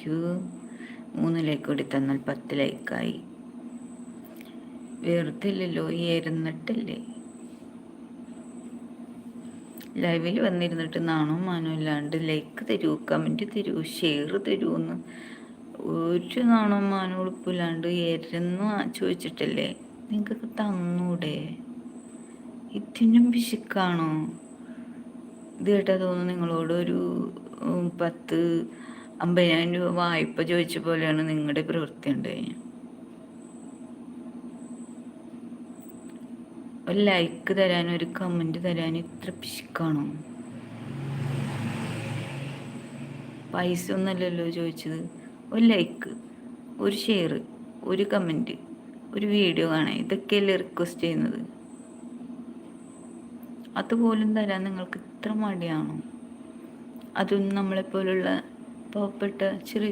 U. 3 like കൂടി തന്നാൽ 10 ലൈക്കായി. വെറുതില്ലല്ലോ, ഇരുന്നിട്ടല്ലേ ലൈവിൽ വന്നിരുന്നിട്ട് നാണോ മാനോ ഇല്ലാണ്ട് ലൈക്ക് തരൂ, കമൻറ്റ് തരൂ, ഷെയർ തരൂന്ന് ഒരു നാണോ മാനോ ഉളുപ്പില്ലാണ്ട് ഇരുന്ന് ചോദിച്ചിട്ടല്ലേ. നിങ്ങൾക്ക് തന്നൂടെ? ഇതിനും പിശുക്കാണോ? ഇത് കേട്ടാ തോന്നുന്നു നിങ്ങളോട് ഒരു 50,000 രൂപ വായ്പ ചോദിച്ച പോലെയാണ് നിങ്ങളുടെ പ്രവൃത്തി ഉണ്ടായി. ഒരു ലൈക്ക് തരാനും ഒരു കമൻറ്റ് തരാനും ഇത്ര പിശുക്കാണോ? പൈസ ഒന്നല്ലല്ലോ ചോദിച്ചത്. ഒരു ലൈക്ക്, ഒരു ഷെയർ, ഒരു കമൻറ്റ്, ഒരു വീഡിയോ കാണാൻ, ഇതൊക്കെയല്ലേ റിക്വസ്റ്റ് ചെയ്യുന്നത്. അതുപോലും തരാൻ നിങ്ങൾക്ക് ഇത്ര മടിയാണോ? അതും നമ്മളെപ്പോലുള്ള പാവപ്പെട്ട ചെറിയ